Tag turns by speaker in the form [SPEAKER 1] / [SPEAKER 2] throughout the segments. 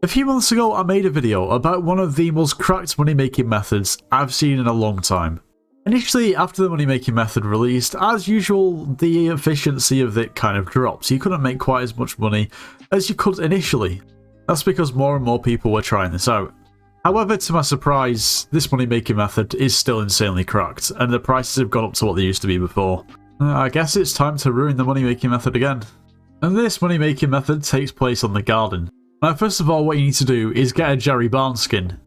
[SPEAKER 1] A few months ago I made a video about one of the most cracked money making methods I've seen in a long time. Initially, after the money making method released, as usual, the efficiency of it kind of dropped. You couldn't make quite as much money as you could initially. That's because more and more people were trying this out. However, to my surprise, this money making method is still insanely cracked, and the prices have gone up to what they used to be before. I guess it's time to ruin the money making method again. And this money making method takes place on the garden. Now, first of all, what you need to do is get a Jerry Barnes skin.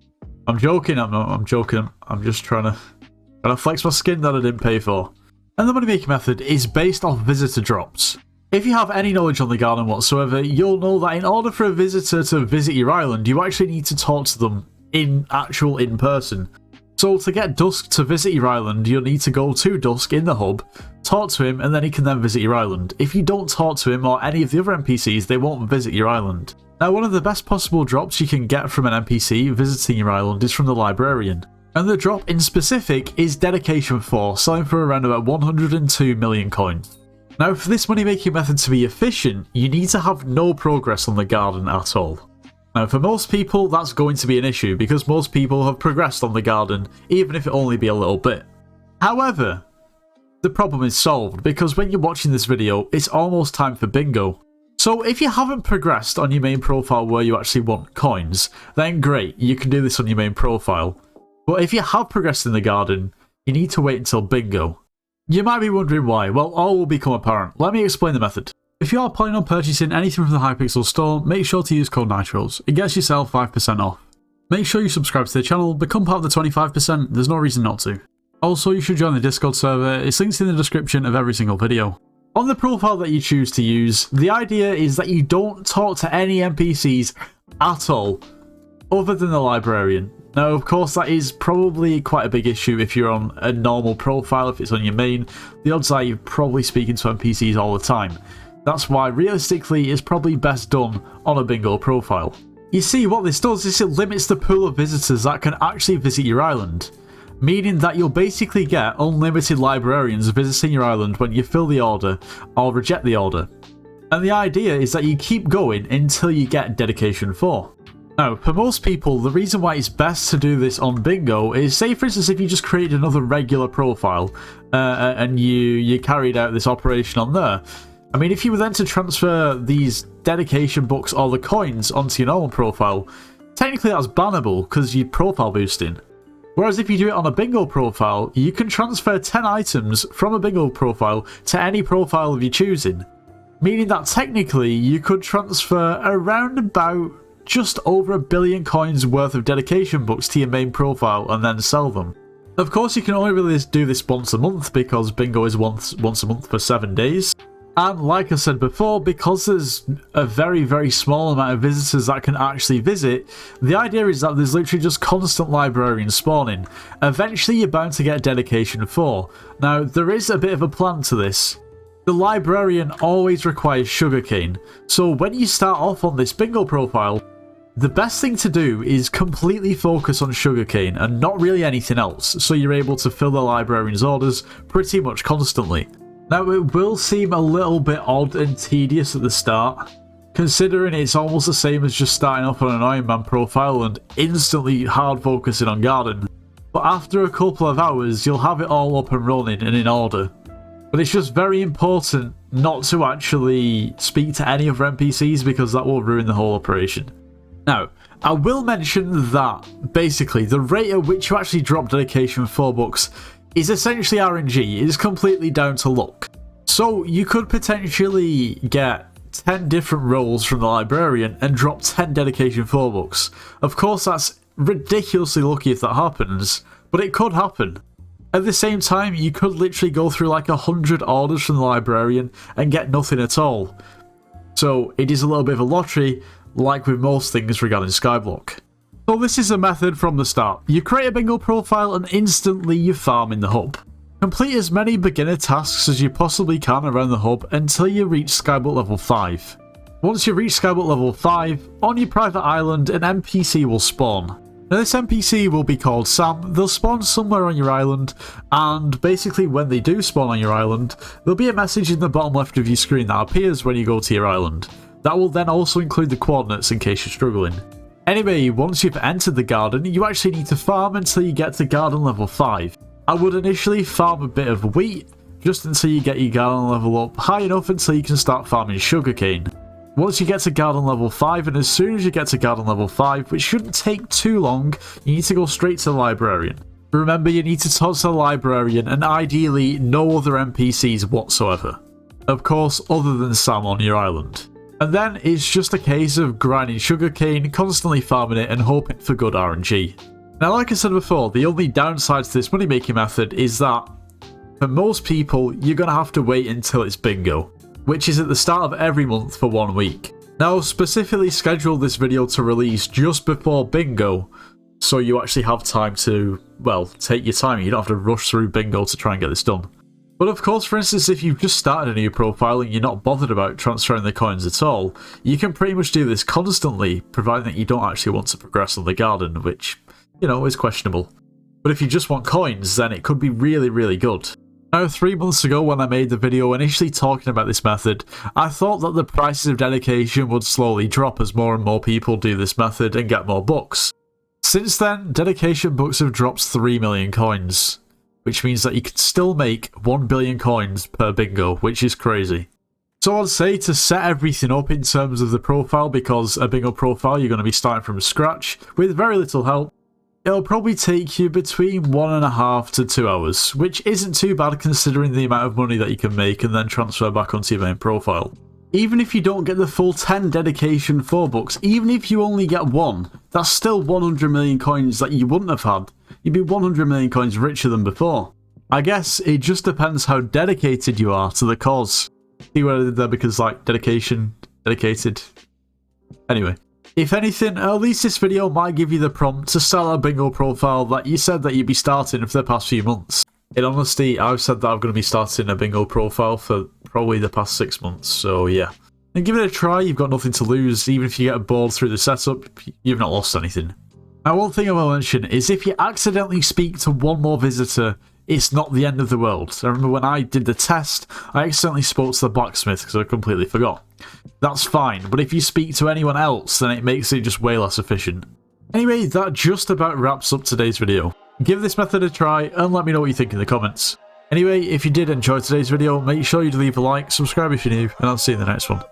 [SPEAKER 1] I'm joking, I'm joking, I'm just trying to flex my skin that I didn't pay for. And the money making method is based off visitor drops. If you have any knowledge on the garden whatsoever, you'll know that in order for a visitor to visit your island, you actually need to talk to them in person. So to get Dusk to visit your island, you'll need to go to Dusk in the hub, talk to him, and then he can then visit your island. If you don't talk to him or any of the other NPCs, they won't visit your island. Now, one of the best possible drops you can get from an NPC visiting your island is from the librarian. And the drop in specific is Dedication 4, selling for around about 102 million coins. Now, for this money making method to be efficient, you need to have no progress on the garden at all. Now, for most people, that's going to be an issue because most people have progressed on the garden, even if it only be a little bit. However, the problem is solved because when you're watching this video, it's almost time for bingo. So if you haven't progressed on your main profile where you actually want coins, then great, you can do this on your main profile. But if you have progressed in the garden, you need to wait until bingo. You might be wondering why. Well, all will become apparent. Let me explain the method. If you are planning on purchasing anything from the Hypixel store, make sure to use code NITROS. It gets yourself 5% off. Make sure you subscribe to the channel, become part of the 25%, there's no reason not to. Also, you should join the Discord server, it's linked in the description of every single video. On the profile that you choose to use, the idea is that you don't talk to any NPCs at all, other than the librarian. Now, of course, that is probably quite a big issue if you're on a normal profile. If it's on your main, the odds are you're probably speaking to NPCs all the time. That's why, realistically, it's probably best done on a bingo profile. You see, what this does is it limits the pool of visitors that can actually visit your island, meaning that you'll basically get unlimited librarians visiting your island when you fill the order or reject the order. And the idea is that you keep going until you get Dedication 4. Now, for most people, the reason why it's best to do this on bingo is, say for instance, if you just created another regular profile and you carried out this operation on there. I mean, if you were then to transfer these dedication books or the coins onto your normal profile, technically that's bannable because you're profile boosting. Whereas if you do it on a bingo profile, you can transfer 10 items from a bingo profile to any profile of your choosing. Meaning that technically you could transfer around about just over 1 billion coins worth of dedication books to your main profile and then sell them. Of course, you can only really do this once a month because bingo is once a month for 7 days. And like I said before, because there's a very, very small amount of visitors that can actually visit, the idea is that there's literally just constant librarians spawning. Eventually you're bound to get Dedication 4. Now, there is a bit of a plan to this. The librarian always requires sugarcane, so when you start off on this bingo profile, the best thing to do is completely focus on sugarcane and not really anything else, so you're able to fill the librarian's orders pretty much constantly. Now, it will seem a little bit odd and tedious at the start, considering it's almost the same as just starting off on an Iron Man profile and instantly hard focusing on garden. But after a couple of hours, you'll have it all up and running and in order. But it's just very important not to actually speak to any other NPCs because that will ruin the whole operation. Now, I will mention that basically the rate at which you actually drop Dedication 4 books is essentially RNG. It is completely down to luck. So you could potentially get 10 different rolls from the librarian and drop 10 Dedication 4 books. Of course, that's ridiculously lucky if that happens, but it could happen. At the same time, you could literally go through like 100 orders from the librarian and get nothing at all. So it is a little bit of a lottery, like with most things regarding Skyblock. So this is a method from the start. You create a bingo profile and instantly you farm in the hub. Complete as many beginner tasks as you possibly can around the hub until you reach Skyblock level 5. Once you reach Skyblock level 5, on your private island an NPC will spawn. Now this NPC will be called Sam. They'll spawn somewhere on your island, and basically when they do spawn on your island, there'll be a message in the bottom left of your screen that appears when you go to your island. That will then also include the coordinates in case you're struggling. Anyway, once you've entered the garden, you actually need to farm until you get to garden level 5. I would initially farm a bit of wheat, just until you get your garden level up high enough until you can start farming sugarcane. Once you get to garden level 5, and as soon as you get to garden level 5, which shouldn't take too long, you need to go straight to the librarian. Remember, you need to talk to the librarian and ideally no other NPCs whatsoever. Of course, other than Sam on your island. And then it's just a case of grinding sugarcane, constantly farming it and hoping for good RNG. Now, like I said before, the only downside to this money making method is that for most people, you're going to have to wait until it's bingo, which is at the start of every month for 1 week. Now, I've specifically scheduled this video to release just before bingo, so you actually have time to, well, take your time. You don't have to rush through bingo to try and get this done. But of course, for instance, if you've just started a new profile and you're not bothered about transferring the coins at all, you can pretty much do this constantly, providing that you don't actually want to progress on the garden, which, you know, is questionable. But if you just want coins, then it could be really, really good. Now, 3 months ago when I made the video initially talking about this method, I thought that the prices of dedication would slowly drop as more and more people do this method and get more books. Since then, dedication books have dropped 3 million coins, which means that you can still make 1 billion coins per bingo, which is crazy. So I'd say to set everything up in terms of the profile, because a bingo profile you're going to be starting from scratch with very little help, it'll probably take you between 1.5 to 2 hours, which isn't too bad considering the amount of money that you can make and then transfer back onto your main profile. Even if you don't get the full 10 dedication 4 books, even if you only get 1, that's still 100 million coins that you wouldn't have had. You'd be 100 million coins richer than before. I guess it just depends how dedicated you are to the cause. See what I did there, because like dedication, dedicated. Anyway, if anything, at least this video might give you the prompt to start a bingo profile that you said that you'd be starting for the past few months. In honesty, I've said that I'm going to be starting a bingo profile for probably the past 6 months, so yeah. And give it a try, you've got nothing to lose. Even if you get bored through the setup, you've not lost anything. Now, one thing I will mention is if you accidentally speak to one more visitor, it's not the end of the world. I remember when I did the test, I accidentally spoke to the blacksmith because I completely forgot. That's fine, but if you speak to anyone else, then it makes it just way less efficient. Anyway, that just about wraps up today's video. Give this method a try and let me know what you think in the comments. Anyway, if you did enjoy today's video, make sure you leave a like, subscribe if you're new, and I'll see you in the next one.